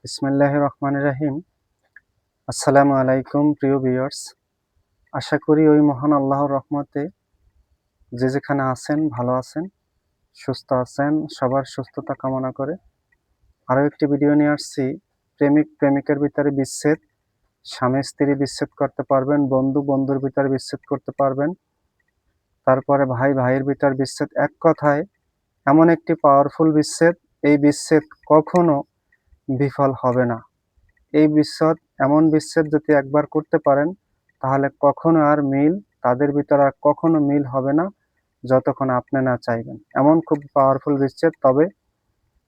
বিসমিল্লাহির রহমানির রহিম। আসসালামু আলাইকুম প্রিয় ভিউয়ার্স। আশা করি ওই মহান আল্লাহর রহমতে যে যেখানে আছেন ভালো আছেন, সুস্থ আছেন। সবার সুস্থতা কামনা করে আরও একটি ভিডিও নিয়ে আসছি। প্রেমিক প্রেমিকের ভিতরে বিচ্ছেদ, স্বামী স্ত্রী বিচ্ছেদ করতে পারবেন, বন্ধু বন্ধুর ভিতরে বিচ্ছেদ করতে পারবেন, তারপরে ভাই ভাইয়ের ভিতর বিচ্ছেদ। এক কথায় এমন একটি পাওয়ারফুল বিচ্ছেদ, এই বিচ্ছেদ কখনো বিফল হবে না। এই বিচ্ছেদ এমন বিচ্ছেদ যদি একবার করতে পারেন তাহলে কখনো আর মিল তাদের ভিতরে আর কখনো মিল হবে না যতক্ষণ আপনি না চাইবেন। এমন খুব পাওয়ারফুল বিচ্ছেদ। তবে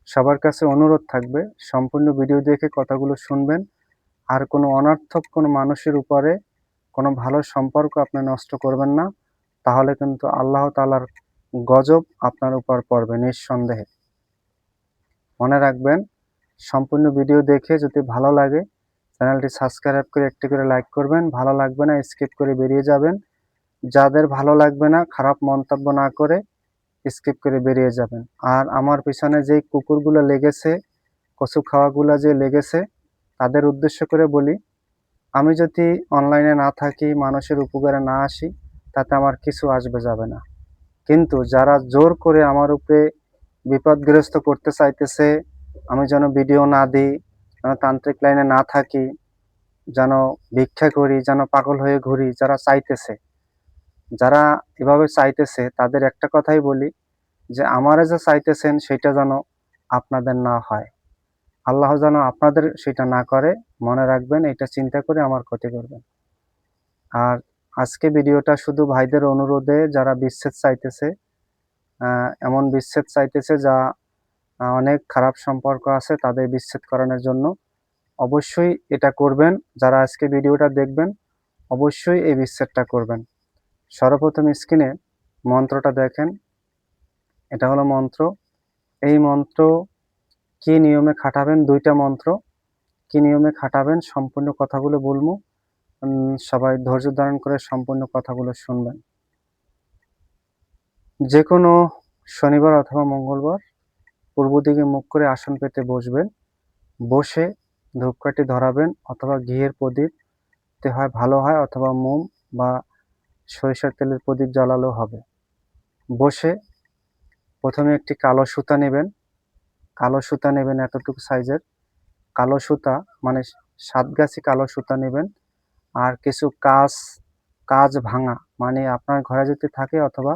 সবার কাছে অনুরোধ থাকবে সম্পূর্ণ ভিডিও দেখে কথাগুলো শুনবেন, আর কোনো অনর্থক কোনো মানুষের উপরে কোনো ভালো সম্পর্ক আপনি নষ্ট করবেন না, তাহলে কিন্তু আল্লাহ তাআলার গজব আপনার উপর পড়বে নিঃসন্দেহে। মনে রাখবেন, সম্পূর্ণ ভিডিও দেখে যদি ভালো লাগে চ্যানেলটি সাবস্ক্রাইব করে একটি করে লাইক করবেন, ভালো লাগবে না স্কিপ করে বেরিয়ে যাবেন। যাদের ভালো লাগবে না খারাপ মন্তব্য না করে স্কিপ করে বেরিয়ে যাবেন। আর আমার পিছনে যেই কুকুরগুলো লেগেছে, কচু খাওয়াগুলো যে লেগেছে, তাদের উদ্দেশ্য করে বলি, আমি যদি অনলাইনে না থাকি, মানুষের উপকারে না আসি, তাতে আমার কিছু আসবে যাবে না। কিন্তু যারা জোর করে আমার উপরে বিপদগ্রস্ত করতে চাইতেছে, আমি যেন ভিডিও না দিই, যেন তান্ত্রিক লাইনে না থাকি, যেন ভিক্ষা করি, যেন পাগল হয়ে ঘুরি, যারা এভাবে চাইতেছে তাদের একটা কথাই বলি যে আমারে যা চাইতেছেন সেটা যেন আপনাদের না হয়। আল্লাহ যেন আপনাদের সেটা না করে, মনে রাখবেন। এটা চিন্তা করে আমার ক্ষতি করবেন। আর আজকে ভিডিওটা শুধু ভাইদের অনুরোধে, যারা বিচ্ছেদ চাইতেছে, এমন বিচ্ছেদ চাইতেছে যা অনেক খারাপ সম্পর্ক আছে, তাদের বিচ্ছেদ করানোর জন্য অবশ্যই এটা করবেন। যারা আজকে ভিডিওটা দেখবেন অবশ্যই এই বিচ্ছেদটা করবেন। সর্বপ্রথম স্ক্রিনে মন্ত্রটা দেখেন, এটা হলো মন্ত্র। এই মন্ত্র কি নিয়মে খাটাবেন, দুইটা মন্ত্র কি নিয়মে খাটাবেন সম্পূর্ণ কথাগুলো বলবো। সবাই ধৈর্য ধারণ করে সম্পূর্ণ কথাগুলো শুনবেন। যে কোনো শনিবার অথবা মঙ্গলবার পূর্ব দিকে মুখ করে আসন পেতে বসবেন। বসে ধূপকাঠি ধরাবেন অথবা ঘিয়ের প্রদীপ তে হয় ভালো হয়, অথবা মোম বা সরিষার তেলের প্রদীপ জ্বালালেও হবে। বসে প্রথমে একটি কালো সুতা নেবেন। কালো সুতা নেবেন এতটুকু সাইজের কালো সুতা, মানে 7 গাছি কালো সুতা নেবেন। আর কিছু কাঁচ ভাঙা, মানে আপনার ঘরে যদি থাকে অথবা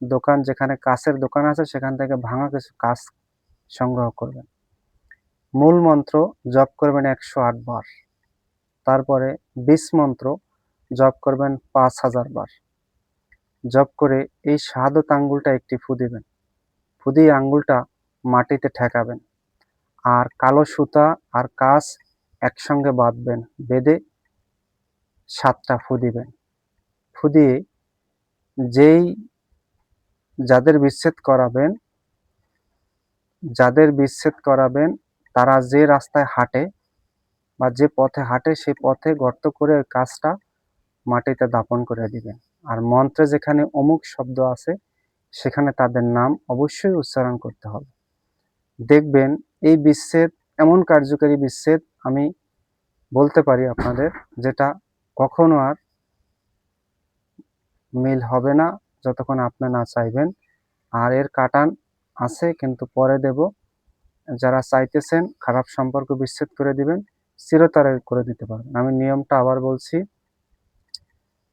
দোকান, যেখানে কাঁচের দোকান আছে সেখান থেকে ভাঙা কিছু কাঁচ সংগ্রহ করবেন। মূল মন্ত্র জপ করবেন 108 বার। তারপরে 20 মন্ত্র জপ করবেন 5000 বার। জপ করে এই শাহাদত আঙ্গুলটা একটি ফু দিবেন। ফু দিয়ে আঙ্গুলটা মাটিতে ঠেকাবেন। আর কালো সুতা আর কাঁচ একসঙ্গে বাঁধবেন। বেঁধে 7টা ফু দিবেন। ফু দিয়ে যেই যাদের বিচ্ছেদ করাবেন তারা যে রাস্তায় হাঁটে বা যে পথে হাঁটে সেই পথে গর্ত করে ওই কাঁচটা মাটিতে দাপন করে দিবেন। আর মন্ত্রে যেখানে অমুক শব্দ আছে সেখানে তাদের নাম অবশ্যই উচ্চারণ করতে হবে। দেখবেন এই বিচ্ছেদ এমন কার্যকারী বিচ্ছেদ আমি বলতে পারি আপনাদের, যেটা কখনো আর মিল হবে না যতক্ষণ আপনি না চাইবেন। আর এর কাটান আছে, কিন্তু পরে দেব। যারা চাইতেছেন খারাপ সম্পর্ক বিচ্ছেদ করে দিবেন, চিরতরে করে দিতে পারবেন। আমি নিয়মটা আবার বলছি।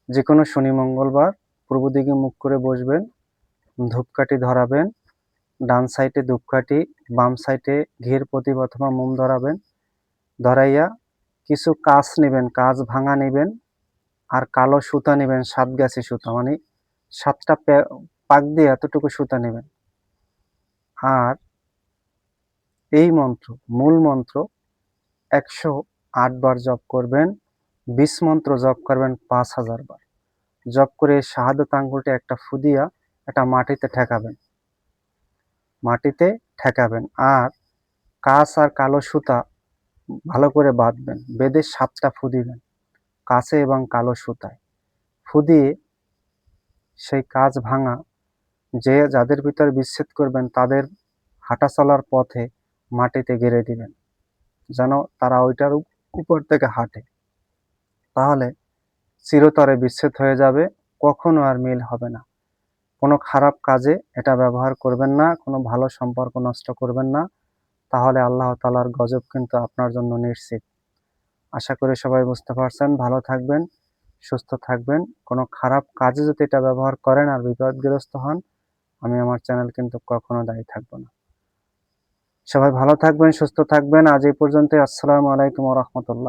যে কোনো শনি মঙ্গলবার পূর্ব দিকে মুখ করে বসবেন, ধূপকাঠি ধরাবেন। ডান সাইডে ধূপকাঠি, বাম সাইডে ঘিয়ের প্রদীপ অথবা মোম ধরাবেন। ধরাইয়া কিছু কাঁচ নেবেন, কাঁচ ভাঙা নেবেন। আর কালো সুতা নেবেন, 7 গাছি সুতা, মানে 7টা পাক দিয়ে এতটুকু সুতা নেবেন। আর এই মন্ত্র, মূল মন্ত্র 108 বার জপ করবেন। 20 মন্ত্র জপ করবেন 5000 বার। জপ করে শাহাদত আঙ্গুলটা একটা ফু দিয়া এটা মাটিতে ঠেকাবেন। আর কাঁচ আর কালো সুতা ভালো করে বাঁধবেন। বেঁধে 7টা ফু দিবেন কাছে এবং কালো সুতায়। ফু দিয়ে সেই কাঁচ ভাঙা যাদের ভিতরে বিচ্ছেদ করবেন তাদের হাঁটা চলার পথে মাটিতে গেড়ে দিবেন। যেন তারা ওইটার উপর থেকে হাঁটে, তাহলে চিরতরে বিচ্ছেদ হয়ে যাবে, কখনো আর মিল হবে না। কোনো খারাপ কাজে এটা ব্যবহার করবেন না, কোনো ভালো সম্পর্ক নষ্ট করবেন না, তাহলে আল্লাহ তাআলার গজব কিন্তু আপনার জন্য নিশ্চিত। আশা করি সবাই বুঝতে পারছেন। ভালো থাকবেন, সুস্থ থাকবেন। কোনো খারাপ কাজে যদি এটা ব্যবহার করেন আর বিপদগ্রস্ত হন, আমি আমার চ্যানেল কিন্তু কখনো দায়ী থাকব না। সবাই ভালো থাকবেন, সুস্থ থাকবেন। আজ এই পর্যন্তই। আসসালামু আলাইকুম ওয়া রাহমাতুল্লাহ।